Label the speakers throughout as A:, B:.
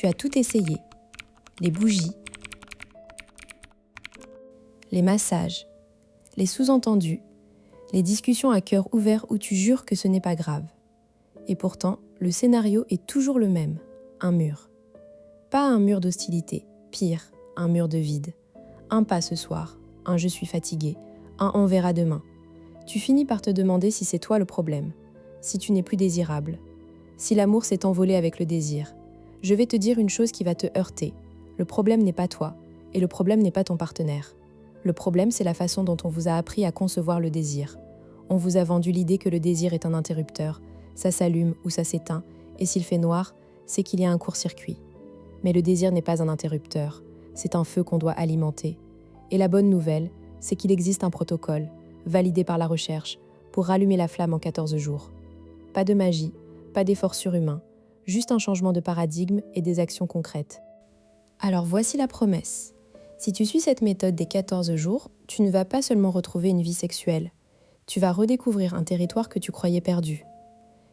A: Tu as tout essayé. Les bougies, les massages, les sous-entendus, les discussions à cœur ouvert où tu jures que ce n'est pas grave. Et pourtant, le scénario est toujours le même, un mur. Pas un mur d'hostilité, pire, un mur de vide. Un pas ce soir, un je suis fatigué, un on verra demain. Tu finis par te demander si c'est toi le problème, si tu n'es plus désirable, si l'amour s'est envolé avec le désir. Je vais te dire une chose qui va te heurter. Le problème n'est pas toi, et le problème n'est pas ton partenaire. Le problème, c'est la façon dont on vous a appris à concevoir le désir. On vous a vendu l'idée que le désir est un interrupteur. Ça s'allume ou ça s'éteint, et s'il fait noir, c'est qu'il y a un court-circuit. Mais le désir n'est pas un interrupteur, c'est un feu qu'on doit alimenter. Et la bonne nouvelle, c'est qu'il existe un protocole, validé par la recherche, pour rallumer la flamme en 14 jours. Pas de magie, pas d'effort surhumain, juste un changement de paradigme et des actions concrètes. Alors voici la promesse. Si tu suis cette méthode des 14 jours, tu ne vas pas seulement retrouver une vie sexuelle, tu vas redécouvrir un territoire que tu croyais perdu.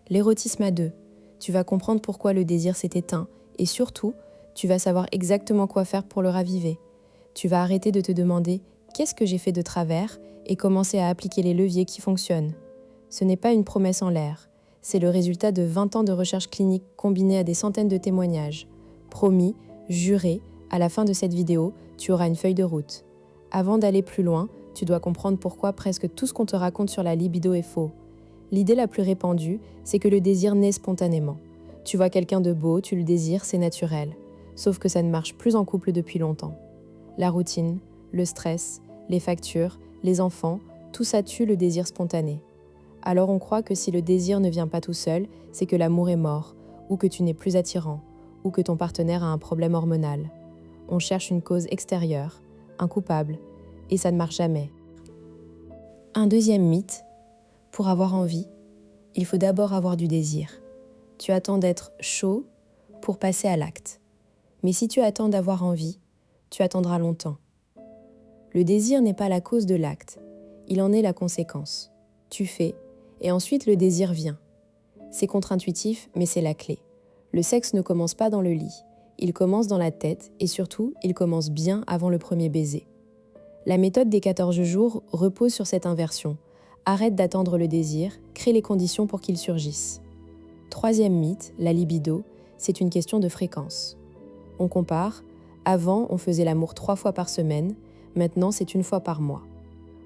A: L'érotisme à deux, tu vas comprendre pourquoi le désir s'est éteint et surtout, tu vas savoir exactement quoi faire pour le raviver. Tu vas arrêter de te demander « qu'est-ce que j'ai fait de travers ?» et commencer à appliquer les leviers qui fonctionnent. Ce n'est pas une promesse en l'air, c'est le résultat de 20 ans de recherche clinique combinée à des centaines de témoignages. Promis, juré, à la fin de cette vidéo, tu auras une feuille de route. Avant d'aller plus loin, tu dois comprendre pourquoi presque tout ce qu'on te raconte sur la libido est faux. L'idée la plus répandue, c'est que le désir naît spontanément. Tu vois quelqu'un de beau, tu le désires, c'est naturel. Sauf que ça ne marche plus en couple depuis longtemps. La routine, le stress, les factures, les enfants, tout ça tue le désir spontané. Alors on croit que si le désir ne vient pas tout seul, c'est que l'amour est mort, ou que tu n'es plus attirant, ou que ton partenaire a un problème hormonal. On cherche une cause extérieure, un coupable, et ça ne marche jamais. Un deuxième mythe, pour avoir envie, il faut d'abord avoir du désir. Tu attends d'être chaud pour passer à l'acte. Mais si tu attends d'avoir envie, tu attendras longtemps. Le désir n'est pas la cause de l'acte, il en est la conséquence. Tu fais, et ensuite le désir vient. C'est contre-intuitif, mais c'est la clé. Le sexe ne commence pas dans le lit, il commence dans la tête et surtout, il commence bien avant le premier baiser. La méthode des 14 jours repose sur cette inversion. Arrête d'attendre le désir, crée les conditions pour qu'il surgisse. Troisième mythe, la libido, c'est une question de fréquence. On compare, avant on faisait l'amour 3 fois par semaine, maintenant c'est 1 fois par mois.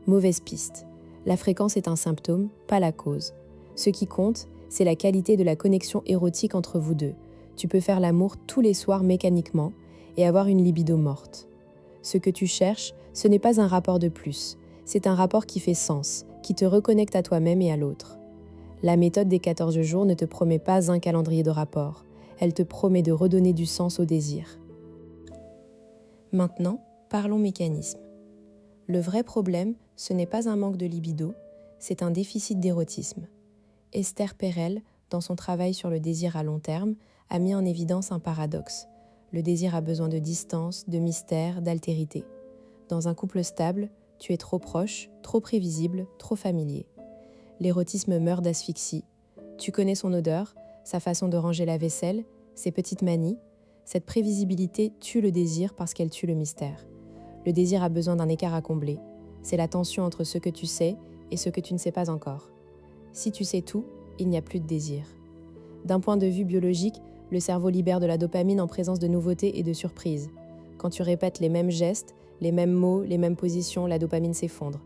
A: Mauvaise piste. La fréquence est un symptôme, pas la cause. Ce qui compte, c'est la qualité de la connexion érotique entre vous deux. Tu peux faire l'amour tous les soirs mécaniquement et avoir une libido morte. Ce que tu cherches, ce n'est pas un rapport de plus, c'est un rapport qui fait sens, qui te reconnecte à toi-même et à l'autre. La méthode des 14 jours ne te promet pas un calendrier de rapport, elle te promet de redonner du sens au désir. Maintenant, parlons mécanisme. Le vrai problème, ce n'est pas un manque de libido, c'est un déficit d'érotisme. Esther Perel, dans son travail sur le désir à long terme, a mis en évidence un paradoxe. Le désir a besoin de distance, de mystère, d'altérité. Dans un couple stable, tu es trop proche, trop prévisible, trop familier. L'érotisme meurt d'asphyxie. Tu connais son odeur, sa façon de ranger la vaisselle, ses petites manies. Cette prévisibilité tue le désir parce qu'elle tue le mystère. Le désir a besoin d'un écart à combler. C'est la tension entre ce que tu sais et ce que tu ne sais pas encore. Si tu sais tout, il n'y a plus de désir. D'un point de vue biologique, le cerveau libère de la dopamine en présence de nouveautés et de surprises. Quand tu répètes les mêmes gestes, les mêmes mots, les mêmes positions, la dopamine s'effondre.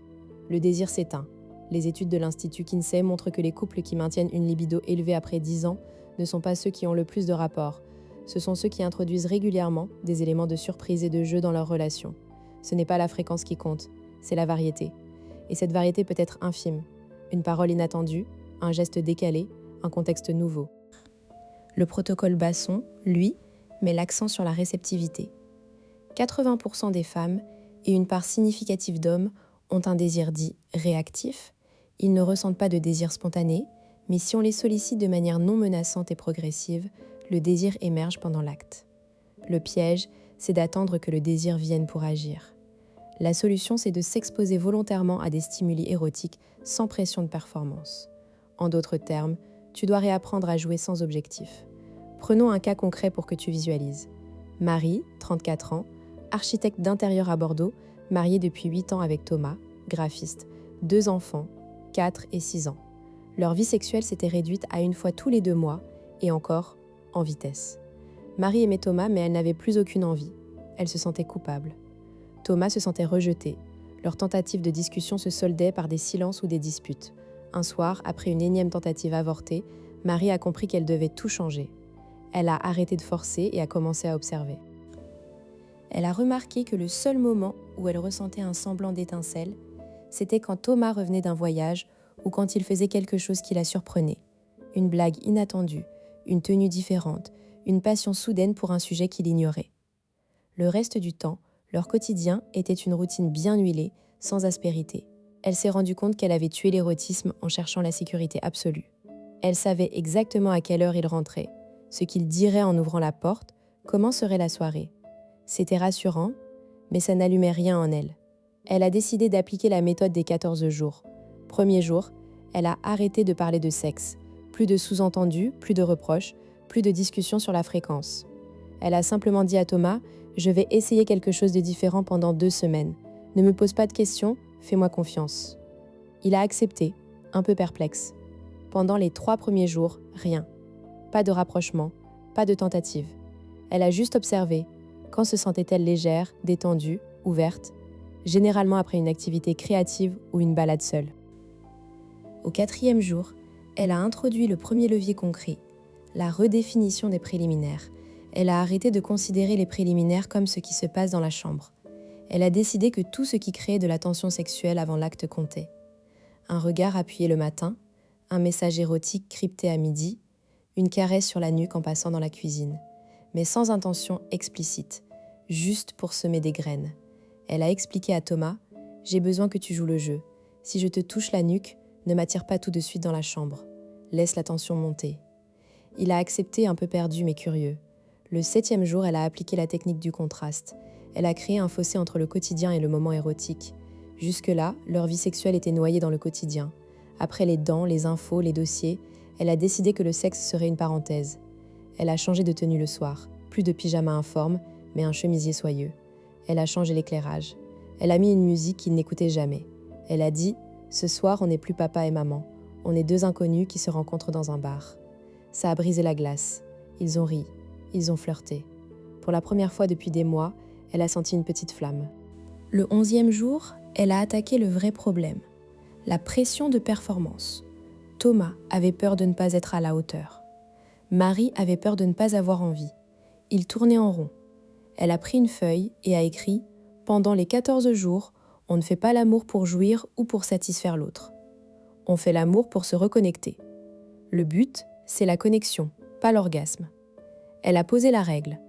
A: Le désir s'éteint. Les études de l'Institut Kinsey montrent que les couples qui maintiennent une libido élevée après 10 ans ne sont pas ceux qui ont le plus de rapports. Ce sont ceux qui introduisent régulièrement des éléments de surprise et de jeu dans leur relation. Ce n'est pas la fréquence qui compte, c'est la variété. Et cette variété peut être infime. Une parole inattendue, un geste décalé, un contexte nouveau. Le protocole Basson, lui, met l'accent sur la réceptivité. 80% des femmes et une part significative d'hommes ont un désir dit réactif. Ils ne ressentent pas de désir spontané, mais si on les sollicite de manière non menaçante et progressive, le désir émerge pendant l'acte. Le piège, c'est d'attendre que le désir vienne pour agir. La solution, c'est de s'exposer volontairement à des stimuli érotiques sans pression de performance. En d'autres termes, tu dois réapprendre à jouer sans objectif. Prenons un cas concret pour que tu visualises. Marie, 34 ans, architecte d'intérieur à Bordeaux, mariée depuis 8 ans avec Thomas, graphiste, 2 enfants, 4 et 6 ans. Leur vie sexuelle s'était réduite à une fois tous les 2 mois, et encore, en vitesse. Marie aimait Thomas, mais elle n'avait plus aucune envie. Elle se sentait coupable. Thomas se sentait rejeté. Leurs tentatives de discussion se soldaient par des silences ou des disputes. Un soir, après une énième tentative avortée, Marie a compris qu'elle devait tout changer. Elle a arrêté de forcer et a commencé à observer. Elle a remarqué que le seul moment où elle ressentait un semblant d'étincelle, c'était quand Thomas revenait d'un voyage ou quand il faisait quelque chose qui la surprenait. Une blague inattendue, une tenue différente, une passion soudaine pour un sujet qu'il ignorait. Le reste du temps, leur quotidien était une routine bien huilée, sans aspérité. Elle s'est rendue compte qu'elle avait tué l'érotisme en cherchant la sécurité absolue. Elle savait exactement à quelle heure il rentrait, ce qu'il dirait en ouvrant la porte, comment serait la soirée. C'était rassurant, mais ça n'allumait rien en elle. Elle a décidé d'appliquer la méthode des 14 jours. Premier jour, elle a arrêté de parler de sexe. Plus de sous-entendus, plus de reproches, plus de discussions sur la fréquence. Elle a simplement dit à Thomas « Je vais essayer quelque chose de différent pendant 2 semaines. Ne me pose pas de questions, fais-moi confiance. » Il a accepté, un peu perplexe. Pendant les 3 premiers jours, rien. Pas de rapprochement, pas de tentative. Elle a juste observé. Quand se sentait-elle légère, détendue, ouverte, généralement après une activité créative ou une balade seule. Au 4e jour, elle a introduit le premier levier concret, la redéfinition des préliminaires. Elle a arrêté de considérer les préliminaires comme ce qui se passe dans la chambre. Elle a décidé que tout ce qui créait de la tension sexuelle avant l'acte comptait. Un regard appuyé le matin, un message érotique crypté à midi, une caresse sur la nuque en passant dans la cuisine, mais sans intention explicite, juste pour semer des graines. Elle a expliqué à Thomas « J'ai besoin que tu joues le jeu. Si je te touche la nuque, ne m'attire pas tout de suite dans la chambre. Laisse la tension monter. » Il a accepté un peu perdu mais curieux. Le 7e jour, elle a appliqué la technique du contraste. Elle a créé un fossé entre le quotidien et le moment érotique. Jusque-là, leur vie sexuelle était noyée dans le quotidien. Après les dents, les infos, les dossiers, elle a décidé que le sexe serait une parenthèse. Elle a changé de tenue le soir. Plus de pyjama informe, mais un chemisier soyeux. Elle a changé l'éclairage. Elle a mis une musique qu'il n'écoutait jamais. Elle a dit « Ce soir, on n'est plus papa et maman. On est 2 inconnus qui se rencontrent dans un bar. » Ça a brisé la glace. Ils ont ri. Ils ont flirté. Pour la première fois depuis des mois, elle a senti une petite flamme. Le 11e jour, elle a attaqué le vrai problème. La pression de performance. Thomas avait peur de ne pas être à la hauteur. Marie avait peur de ne pas avoir envie. Il tournait en rond. Elle a pris une feuille et a écrit « Pendant les 14 jours, on ne fait pas l'amour pour jouir ou pour satisfaire l'autre. On fait l'amour pour se reconnecter. Le but, c'est la connexion, pas l'orgasme. » Elle a posé la règle.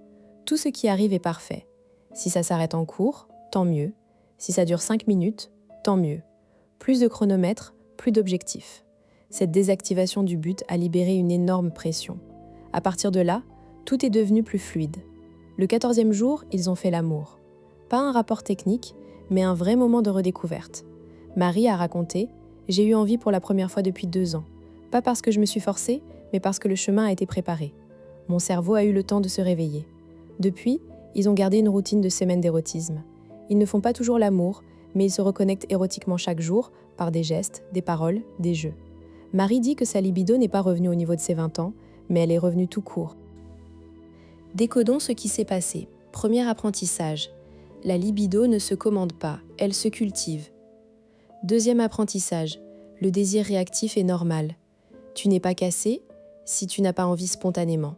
A: Tout ce qui arrive est parfait. Si ça s'arrête en cours, tant mieux. Si ça dure 5 minutes, tant mieux. Plus de chronomètre, plus d'objectifs. Cette désactivation du but a libéré une énorme pression. À partir de là, tout est devenu plus fluide. Le 14e jour, ils ont fait l'amour. Pas un rapport technique, mais un vrai moment de redécouverte. Marie a raconté « J'ai eu envie pour la première fois depuis 2 ans. Pas parce que je me suis forcée, mais parce que le chemin a été préparé. Mon cerveau a eu le temps de se réveiller. Depuis, ils ont gardé une routine de semaine d'érotisme. Ils ne font pas toujours l'amour, mais ils se reconnectent érotiquement chaque jour par des gestes, des paroles, des jeux. Marie dit que sa libido n'est pas revenue au niveau de ses 20 ans, mais elle est revenue tout court. Décodons ce qui s'est passé. Premier apprentissage. La libido ne se commande pas, elle se cultive. Deuxième apprentissage. Le désir réactif est normal. Tu n'es pas cassé si tu n'as pas envie spontanément.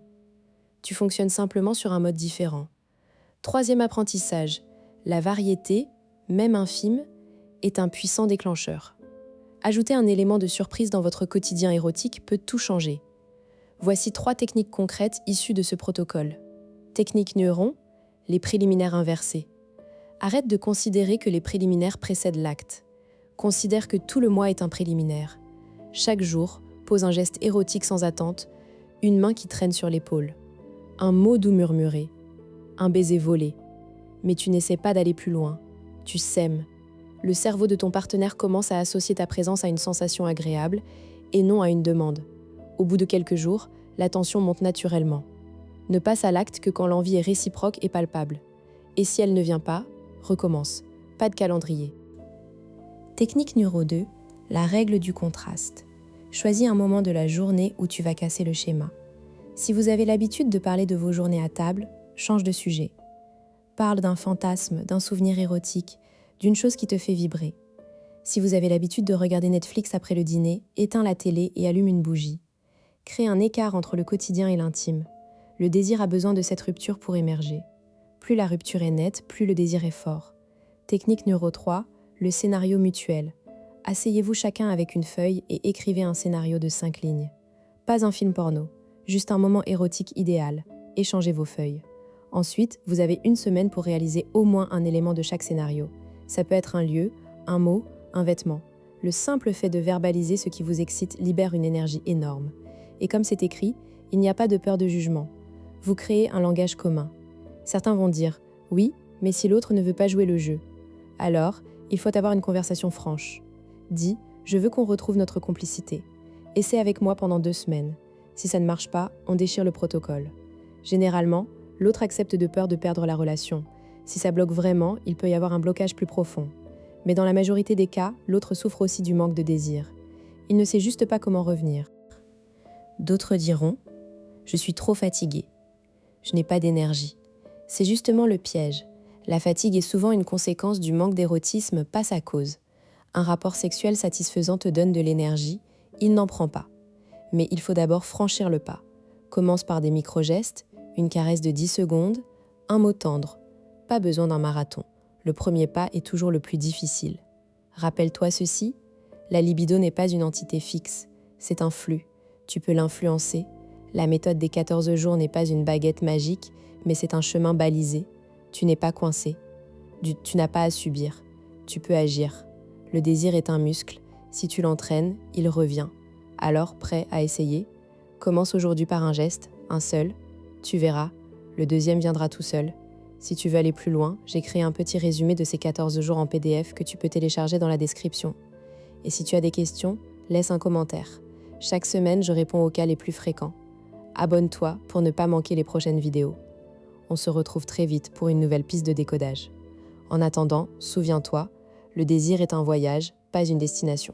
A: Tu fonctionnes simplement sur un mode différent. Troisième apprentissage. La variété, même infime, est un puissant déclencheur. Ajouter un élément de surprise dans votre quotidien érotique peut tout changer. Voici 3 techniques concrètes issues de ce protocole. Technique neuron, les préliminaires inversés. Arrête de considérer que les préliminaires précèdent l'acte. Considère que tout le mois est un préliminaire. Chaque jour, pose un geste érotique sans attente, une main qui traîne sur l'épaule. Un mot doux murmuré. Un baiser volé. Mais tu n'essaies pas d'aller plus loin. Tu sèmes. Le cerveau de ton partenaire commence à associer ta présence à une sensation agréable et non à une demande. Au bout de quelques jours, la tension monte naturellement. Ne passe à l'acte que quand l'envie est réciproque et palpable. Et si elle ne vient pas, recommence. Pas de calendrier. Technique numéro 2, la règle du contraste. Choisis un moment de la journée où tu vas casser le schéma. Si vous avez l'habitude de parler de vos journées à table, change de sujet. Parle d'un fantasme, d'un souvenir érotique, d'une chose qui te fait vibrer. Si vous avez l'habitude de regarder Netflix après le dîner, éteins la télé et allume une bougie. Crée un écart entre le quotidien et l'intime. Le désir a besoin de cette rupture pour émerger. Plus la rupture est nette, plus le désir est fort. Technique numéro 3, le scénario mutuel. Asseyez-vous chacun avec une feuille et écrivez un scénario de 5 lignes. Pas un film porno, juste un moment érotique idéal. Échangez vos feuilles. Ensuite, vous avez une semaine pour réaliser au moins un élément de chaque scénario. Ça peut être un lieu, un mot, un vêtement. Le simple fait de verbaliser ce qui vous excite libère une énergie énorme. Et comme c'est écrit, il n'y a pas de peur de jugement. Vous créez un langage commun. Certains vont dire « oui, mais si l'autre ne veut pas jouer le jeu ». Alors, il faut avoir une conversation franche. Dis « je veux qu'on retrouve notre complicité ». Essaie avec moi pendant 2 semaines. Si ça ne marche pas, on déchire le protocole. Généralement, l'autre accepte de peur de perdre la relation. Si ça bloque vraiment, il peut y avoir un blocage plus profond. Mais dans la majorité des cas, l'autre souffre aussi du manque de désir. Il ne sait juste pas comment revenir. D'autres diront « je suis trop fatigué ». Je n'ai pas d'énergie. C'est justement le piège. La fatigue est souvent une conséquence du manque d'érotisme, pas sa cause. Un rapport sexuel satisfaisant te donne de l'énergie, il n'en prend pas. Mais il faut d'abord franchir le pas. Commence par des micro-gestes, une caresse de 10 secondes, un mot tendre. Pas besoin d'un marathon. Le premier pas est toujours le plus difficile. Rappelle-toi ceci, la libido n'est pas une entité fixe, c'est un flux. Tu peux l'influencer. La méthode des 14 jours n'est pas une baguette magique, mais c'est un chemin balisé. Tu n'es pas coincé. Tu n'as pas à subir. Tu peux agir. Le désir est un muscle. Si tu l'entraînes, il revient. Alors, prêt à essayer? Commence aujourd'hui par un geste, un seul. Tu verras, le deuxième viendra tout seul. Si tu veux aller plus loin, j'ai créé un petit résumé de ces 14 jours en PDF que tu peux télécharger dans la description. Et si tu as des questions, laisse un commentaire. Chaque semaine, je réponds aux cas les plus fréquents. Abonne-toi pour ne pas manquer les prochaines vidéos. On se retrouve très vite pour une nouvelle piste de décodage. En attendant, souviens-toi, le désir est un voyage, pas une destination.